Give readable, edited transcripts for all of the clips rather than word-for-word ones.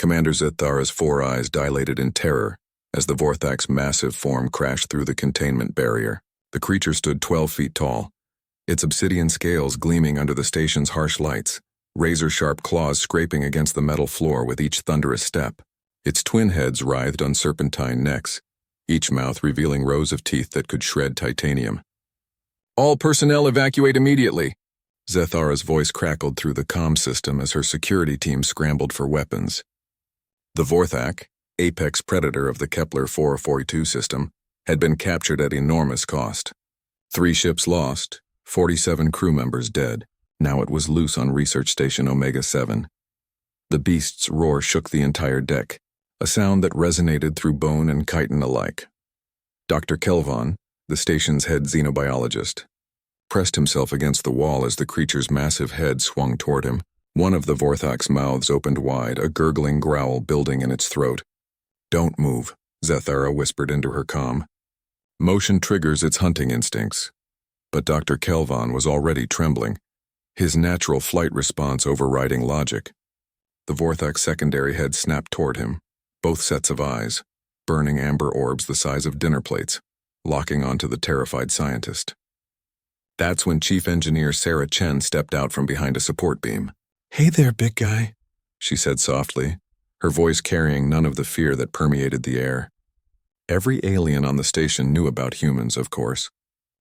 Commander Zethara's four eyes dilated in terror as the Vorthak's massive form crashed through the containment barrier. The creature stood 12 feet tall, its obsidian scales gleaming under the station's harsh lights, razor-sharp claws scraping against the metal floor with each thunderous step. Its twin heads writhed on serpentine necks, each mouth revealing rows of teeth that could shred titanium. "All personnel evacuate immediately!" Zethara's voice crackled through the comm system as her security team scrambled for weapons. The Vorthak, apex predator of the Kepler 442 system, had been captured at enormous cost. 3 ships lost, 47 crew members dead. Now it was loose on Research Station Omega-7. The beast's roar shook the entire deck, a sound that resonated through bone and chitin alike. Dr. Kelvon, the station's head xenobiologist, pressed himself against the wall as the creature's massive head swung toward him. One of the Vorthak's mouths opened wide, a gurgling growl building in its throat. "Don't move," Zethara whispered into her comm. "Motion triggers its hunting instincts." But Dr. Kelvon was already trembling, his natural flight response overriding logic. The Vorthak's secondary head snapped toward him, both sets of eyes, burning amber orbs the size of dinner plates, locking onto the terrified scientist. That's when Chief Engineer Sarah Chen stepped out from behind a support beam. "Hey there, big guy," she said softly, her voice carrying none of the fear that permeated the air. Every alien on the station knew about humans, of course.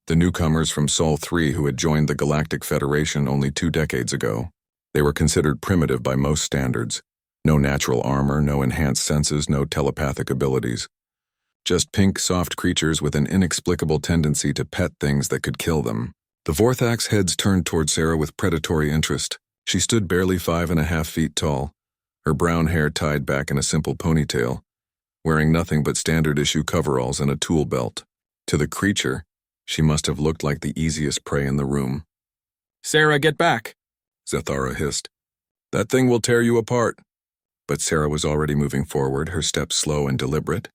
The newcomers from Sol 3 who had joined the Galactic Federation only 2 decades ago. They were considered primitive by most standards. No natural armor, no enhanced senses, no telepathic abilities. Just pink, soft creatures with an inexplicable tendency to pet things that could kill them. The Vorthak's heads turned toward Sarah with predatory interest. She stood barely 5.5 feet tall, her brown hair tied back in a simple ponytail, wearing nothing but standard-issue coveralls and a tool belt. To the creature, she must have looked like the easiest prey in the room. "Sarah, get back!" Zethara hissed. "That thing will tear you apart." But Sarah was already moving forward, her steps slow and deliberate.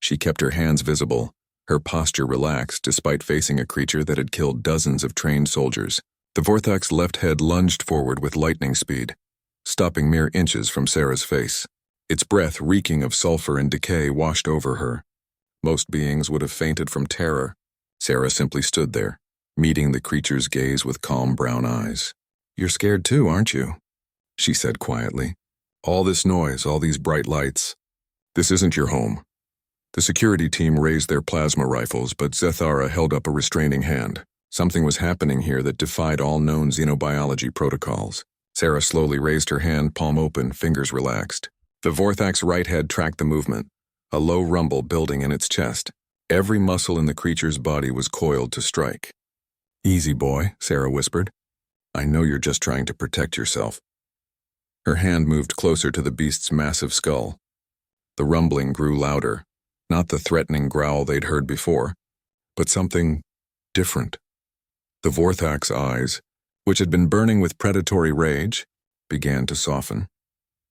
She kept her hands visible, her posture relaxed despite facing a creature that had killed dozens of trained soldiers. The Vorthak's left head lunged forward with lightning speed, stopping mere inches from Sarah's face. Its breath, reeking of sulfur and decay, washed over her. Most beings would have fainted from terror. Sarah simply stood there, meeting the creature's gaze with calm brown eyes. "You're scared too, aren't you?" she said quietly. "All this noise, all these bright lights. This isn't your home." The security team raised their plasma rifles, but Zethara held up a restraining hand. Something was happening here that defied all known xenobiology protocols. Sarah slowly raised her hand, palm open, fingers relaxed. The Vorthak's right head tracked the movement, a low rumble building in its chest. Every muscle in the creature's body was coiled to strike. "Easy, boy," Sarah whispered. "I know you're just trying to protect yourself." Her hand moved closer to the beast's massive skull. The rumbling grew louder, not the threatening growl they'd heard before, but something different. The Vorthak's eyes, which had been burning with predatory rage, began to soften.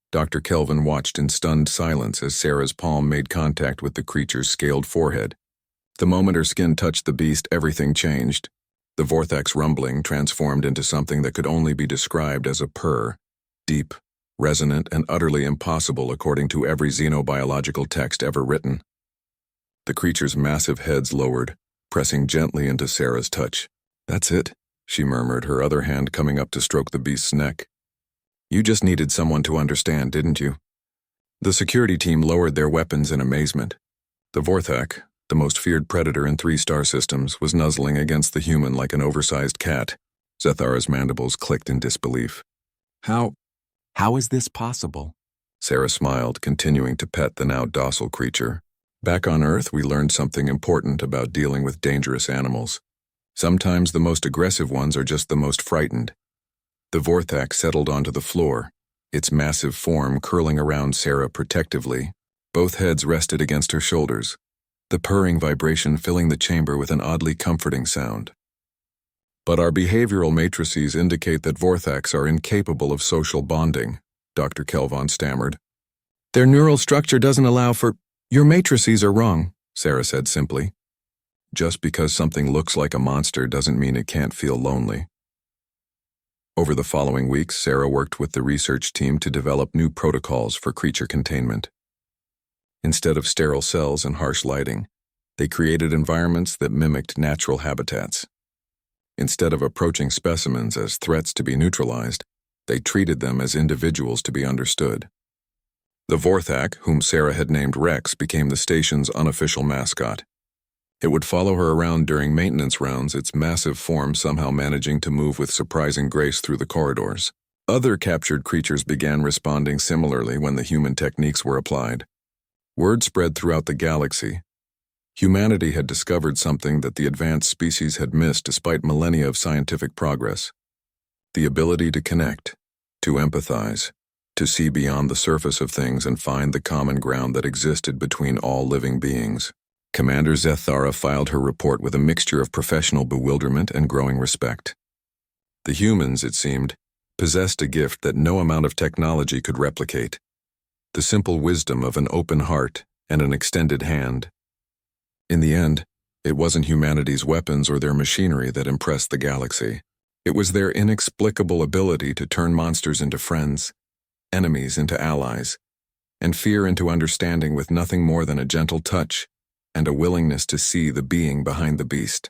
Dr. Kelvin watched in stunned silence as Sarah's palm made contact with the creature's scaled forehead. The moment her skin touched the beast, everything changed. The Vorthak's rumbling transformed into something that could only be described as a purr, deep, resonant, and utterly impossible according to every xenobiological text ever written. The creature's massive heads lowered, pressing gently into Sarah's touch. "That's it," she murmured, her other hand coming up to stroke the beast's neck. "You just needed someone to understand, didn't you?" The security team lowered their weapons in amazement. The Vorthak, the most feared predator in 3-star systems, was nuzzling against the human like an oversized cat. Zethara's mandibles clicked in disbelief. How is this possible?" Sarah smiled, continuing to pet the now docile creature. "Back on Earth, we learned something important about dealing with dangerous animals. Sometimes the most aggressive ones are just the most frightened." The Vorthak settled onto the floor, its massive form curling around Sarah protectively. Both heads rested against her shoulders, the purring vibration filling the chamber with an oddly comforting sound. "But our behavioral matrices indicate that Vorthaks are incapable of social bonding," Dr. Kelvon stammered. "Their neural structure doesn't allow for—" "Your matrices are wrong," Sarah said simply. "Just because something looks like a monster doesn't mean it can't feel lonely." Over the following weeks, Sarah worked with the research team to develop new protocols for creature containment. Instead of sterile cells and harsh lighting, they created environments that mimicked natural habitats. Instead of approaching specimens as threats to be neutralized, they treated them as individuals to be understood. The Vorthak, whom Sarah had named Rex, became the station's unofficial mascot. It would follow her around during maintenance rounds, its massive form somehow managing to move with surprising grace through the corridors. Other captured creatures began responding similarly when the human techniques were applied. Word spread throughout the galaxy. Humanity had discovered something that the advanced species had missed despite millennia of scientific progress: the ability to connect, to empathize, to see beyond the surface of things and find the common ground that existed between all living beings. Commander Zethara filed her report with a mixture of professional bewilderment and growing respect. The humans, it seemed, possessed a gift that no amount of technology could replicate: the simple wisdom of an open heart and an extended hand. In the end, it wasn't humanity's weapons or their machinery that impressed the galaxy. It was their inexplicable ability to turn monsters into friends, enemies into allies, and fear into understanding with nothing more than a gentle touch and a willingness to see the being behind the beast.